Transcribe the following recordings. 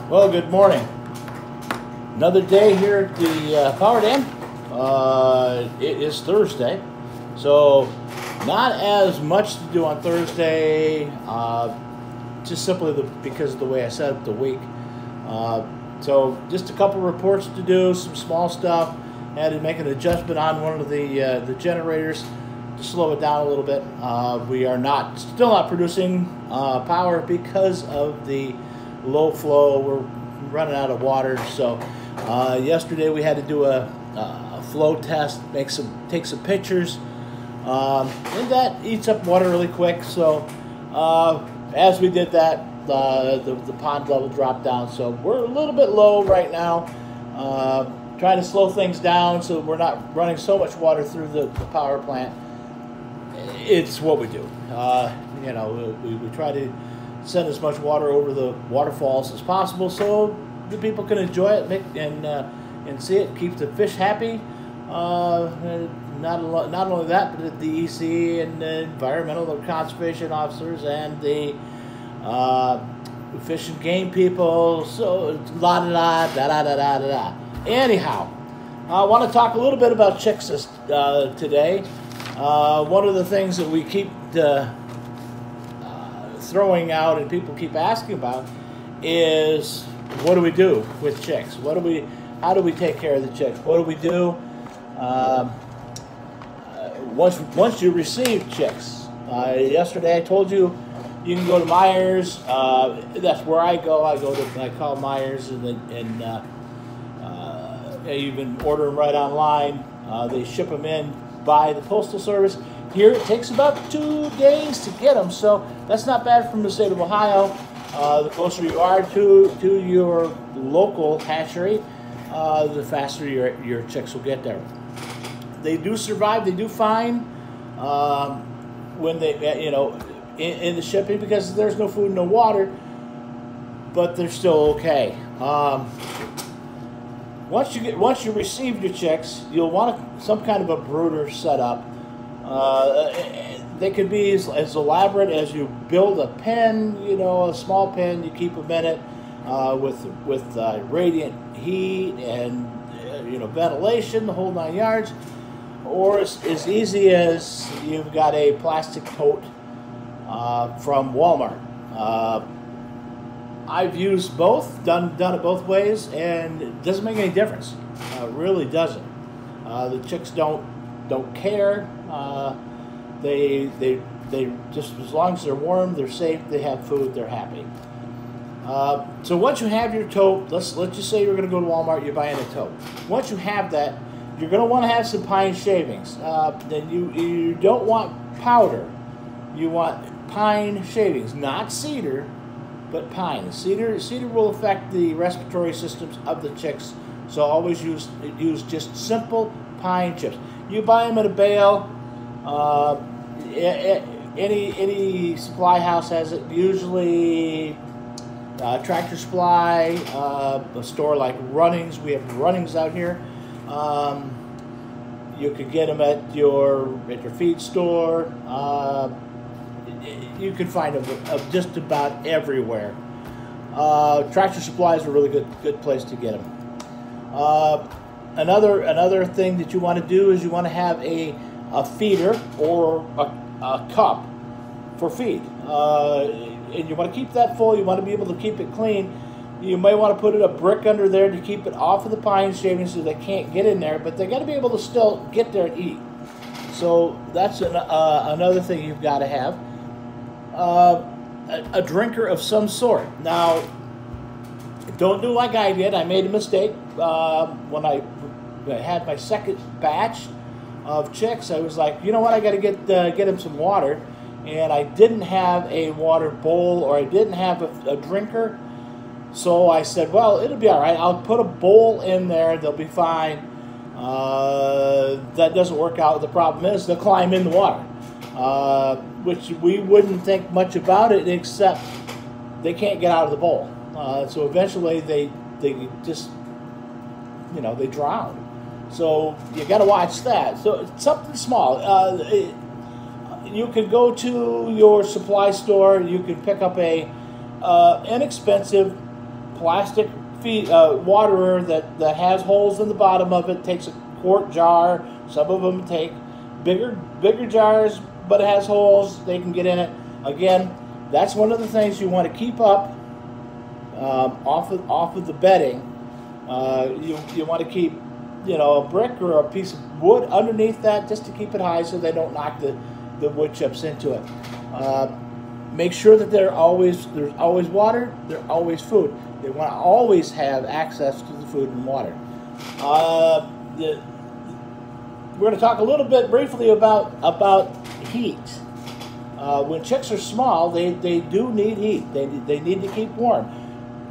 Well, good morning. Another day here at the power dam. It is Thursday, so not as much to do on Thursday, just simply because of the way I set up the week. So just a couple reports to do, some small stuff. Had to make an adjustment on one of the generators to slow it down a little bit. We are still not producing power because of the low flow. We're running out of water. So yesterday we had to do a flow test, take some pictures, and that eats up water really quick. So as we did that, the pond level dropped down. So we're a little bit low right now. Trying to slow things down so we're not running so much water through the power plant. It's what we do. We try to send as much water over the waterfalls as possible so the people can enjoy it and see it, keep the fish happy. Not only that, but the EC and the environmental conservation officers and the fish and game people. So la da da da da da da da. Anyhow, I want to talk a little bit about chicks today. One of the things that we keep throwing out and people keep asking about is, what do we do with chicks? How do we take care of the chicks? What do we do once you receive chicks? Yesterday I told you you can go to Myers. That's where I go. I call Myers and you can order them right online. They ship them in by the Postal Service. Here it takes about 2 days to get them, so that's not bad from the state of Ohio. The closer you are to your local hatchery, the faster your chicks will get there. They do survive. They do fine when they, in the shipping, because there's no food, no water, but they're still okay. Once you receive your chicks, you'll want some kind of a brooder set up. They could be as elaborate as you build a pen, a small pen. You keep them in it with radiant heat and ventilation, the whole 9 yards. Or as easy as you've got a plastic tote from Walmart. I've used both, done it both ways, and it doesn't make any difference. It really doesn't. The chicks don't care. They just, as long as they're warm, they're safe, they have food, they're happy. So once you have your tote, let's just say you're going to go to Walmart, you're buying a tote. Once you have that, you're going to want to have some pine shavings. Then you don't want powder. You want pine shavings, not cedar, but pine. Cedar will affect the respiratory systems of the chicks, so always use just simple pine chips. You buy them in a bale. Any supply house has it. Usually, Tractor Supply, a store like Runnings. We have Runnings out here. You could get them at your feed store. You can find them just about everywhere. Tractor Supply is a really good place to get them. Another thing that you want to do is you want to have a feeder or a cup for feed, and you want to keep that full. You want to be able to keep it clean. You may want to put a brick under there to keep it off of the pine shavings so they can't get in there, but they got to be able to still get there and eat. So that's another thing you've got to have. A drinker of some sort. Now, don't do like I did. I made a mistake when I had my second batch of chicks. I was like, you know what? I got to get them some water, and I didn't have a water bowl, or I didn't have a drinker. So I said, well, it'll be all right. I'll put a bowl in there. They'll be fine. That doesn't work out. The problem is they'll climb in the water, which we wouldn't think much about it, except they can't get out of the bowl. So eventually they just, they drown. So you got to watch that. So it's something small. You can go to your supply store. You can pick up a inexpensive plastic waterer that has holes in the bottom of it. Takes a quart jar. Some of them take bigger jars, but it has holes. They can get in it. Again, that's one of the things you want to keep up off of the bedding. You want to keep, a brick or a piece of wood underneath that just to keep it high so they don't knock the wood chips into it. Make sure that there's always water, there's always food. They want to always have access to the food and water. We're going to talk a little bit briefly about heat. When chicks are small, they do need heat. They need to keep warm.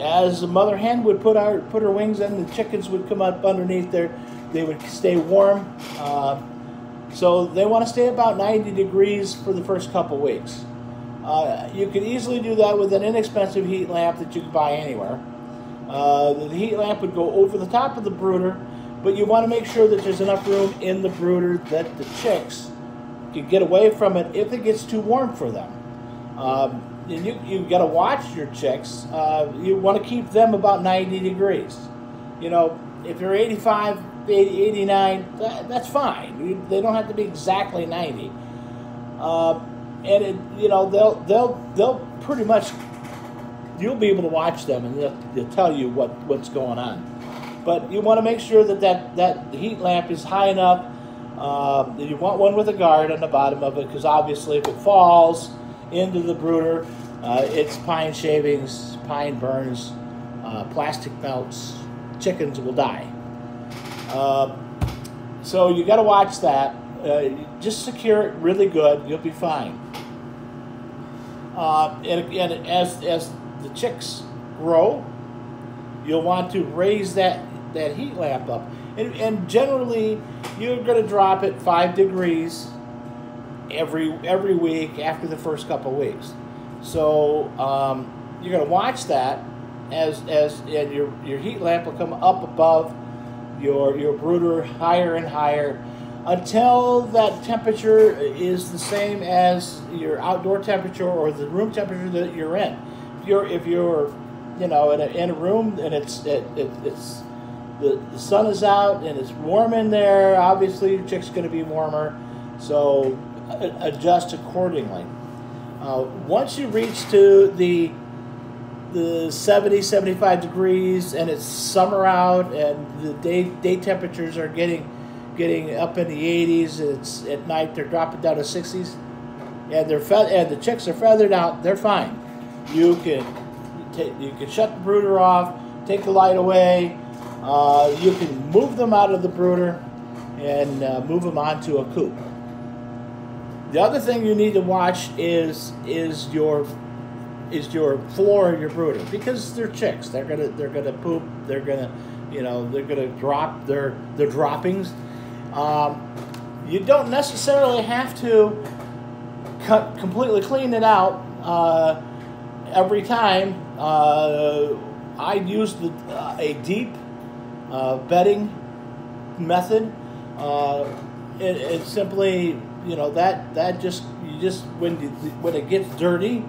As the mother hen would put her wings in, the chickens would come up underneath there. They would stay warm. So they want to stay about 90 degrees for the first couple weeks. You can easily do that with an inexpensive heat lamp that you can buy anywhere. The heat lamp would go over the top of the brooder, but you want to make sure that there's enough room in the brooder that the chicks can get away from it if it gets too warm for them. And you've got to watch your chicks. You want to keep them about 90 degrees. If you're 85, 80, 89, that's fine. They don't have to be exactly 90. And they'll pretty much, you'll be able to watch them and they'll tell you what's going on. But you want to make sure that heat lamp is high enough. You want one with a guard on the bottom of it, because obviously if it falls into the brooder, it's pine shavings, pine burns, plastic melts, chickens will die. So you got to watch that. Just secure it really good, you'll be fine. And as the chicks grow, you'll want to raise that heat lamp up. And generally, you're going to drop it 5 degrees every week after the first couple of weeks. So you're going to watch that and your heat lamp will come up above your brooder higher and higher until that temperature is the same as your outdoor temperature or the room temperature that you're in. If you're in a room and it's the sun is out and it's warm in there, obviously your chick's going to be warmer, so adjust accordingly. Once you reach to the 70, 75 degrees and it's summer out and the day temperatures are getting up in the 80s, it's at night they're dropping down to 60s, and the chicks are feathered out, they're fine. You can shut the brooder off, take the light away. You can move them out of the brooder and move them onto a coop. The other thing you need to watch is your floor of your brooder, because they're chicks. They're gonna poop. They're gonna drop their droppings. You don't necessarily have to completely clean it out every time. I use a deep bedding method. It's simply, that just when it gets dirty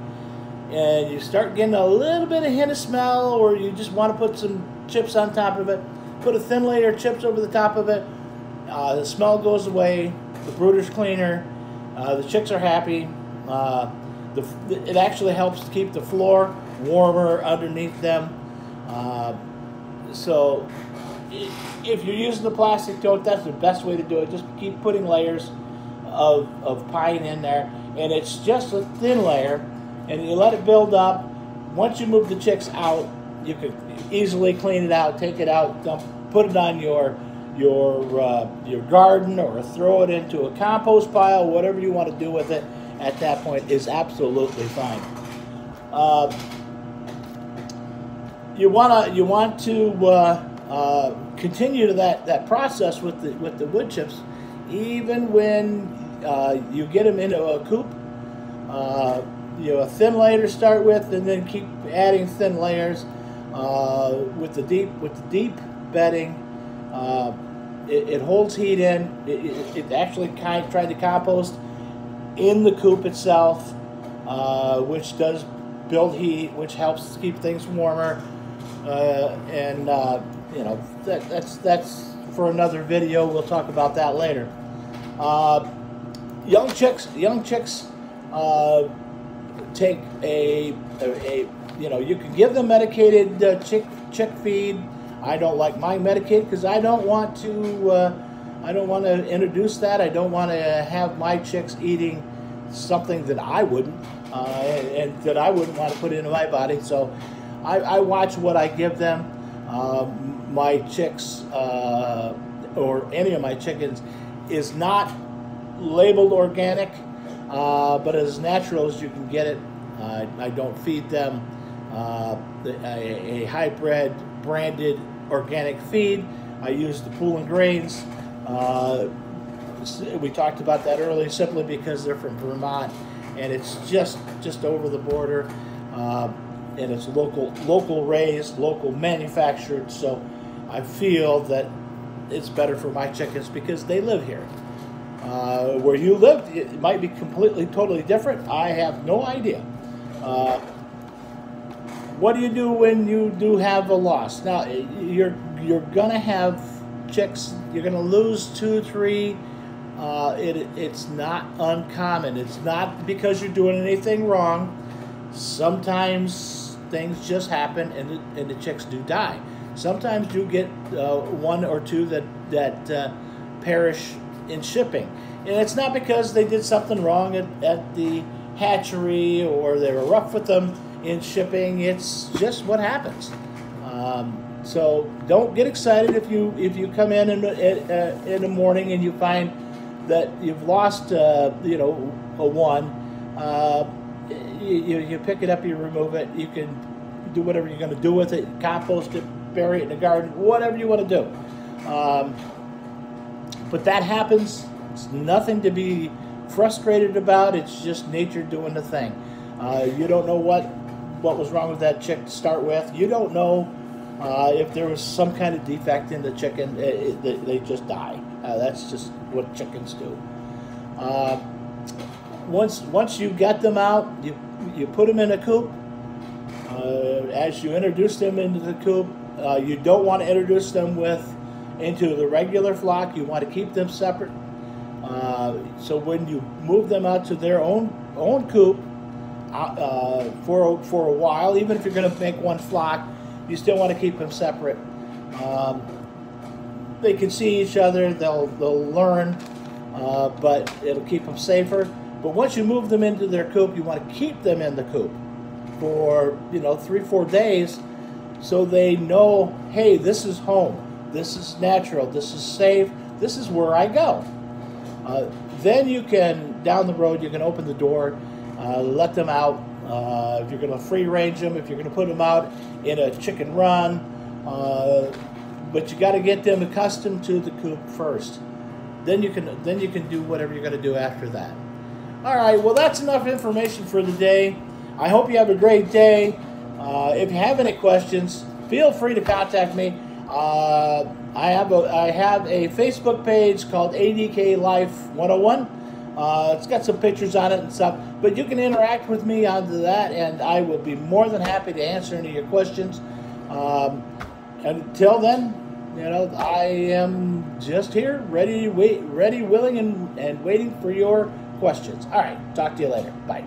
and you start getting a little bit of hint of smell, or you just want to put some chips on top of it, put a thin layer of chips over the top of it. The smell goes away. The brooder's cleaner. The chicks are happy. It actually helps to keep the floor warmer underneath them. So if you're using the plastic tote, that's the best way to do it. Just keep putting layers of pine in there, and it's just a thin layer, and you let it build up. Once you move the chicks out, you could easily clean it out, take it out, put it on your garden, or throw it into a compost pile. Whatever you want to do with it at that point is absolutely fine. You want to continue to that process with the wood chips, even when you get them into a coop. A thin layer to start with, and then keep adding thin layers with the deep bedding. It holds heat in. It actually tried to compost in the coop itself, which does build heat, which helps to keep things warmer. You know, that's for another video. We'll talk about that later. Young chicks take a you know, you can give them medicated chick feed. I don't like mine medicated because I don't want to introduce that. I don't want to have my chicks eating something that I wouldn't and that I wouldn't want to put into my body. So I watch what I give them. My chicks or any of my chickens is not labeled organic, but as natural as you can get it. I don't feed them a hybrid branded organic feed. I use the Pool and Grains. We talked about that earlier, simply because they're from Vermont, and it's just over the border, and it's local raised, local manufactured. So I feel that it's better for my chickens because they live here. Where you live, it might be totally different. I have no idea. What do you do when you do have a loss? Now, you're gonna have chicks. You're gonna lose 2, 3. It's not uncommon. It's not because you're doing anything wrong. Sometimes things just happen, and the chicks do die. Sometimes you get 1 or 2 that perish in shipping, and it's not because they did something wrong at the hatchery or they were rough with them in shipping. It's just what happens. So don't get excited if you come in the morning and you find that you've lost you know, a 1. You pick it up, you remove it. You can do whatever you're going to do with it. Compost it, bury it in the garden, whatever you want to do. But that happens. It's nothing to be frustrated about. It's just nature doing the thing. You don't know what was wrong with that chick to start with. You don't know if there was some kind of defect in the chicken. They just die. That's just what chickens do. Once you get them out, you put them in a coop. As you introduce them into the coop, you don't want to introduce them into the regular flock. You want to keep them separate. So when you move them out to their own coop for a while, even if you're going to make one flock, you still want to keep them separate. They can see each other. They'll learn, but it'll keep them safer. But once you move them into their coop, you want to keep them in the coop for 3-4 days, so they know, hey, this is home. This is natural. This is safe. This is where I go. Then you can, down the road, you can open the door, let them out. If you're going to free range them, if you're going to put them out in a chicken run, but you got to get them accustomed to the coop first. Then you can do whatever you're going to do after that. All right. Well, that's enough information for the day. I hope you have a great day. If you have any questions, feel free to contact me. I have a Facebook page called ADK Life 101. It's got some pictures on it and stuff, but you can interact with me on that, and I will be more than happy to answer any of your questions. Until then, I am just here, ready, willing, and waiting for your questions. All right, talk to you later. Bye.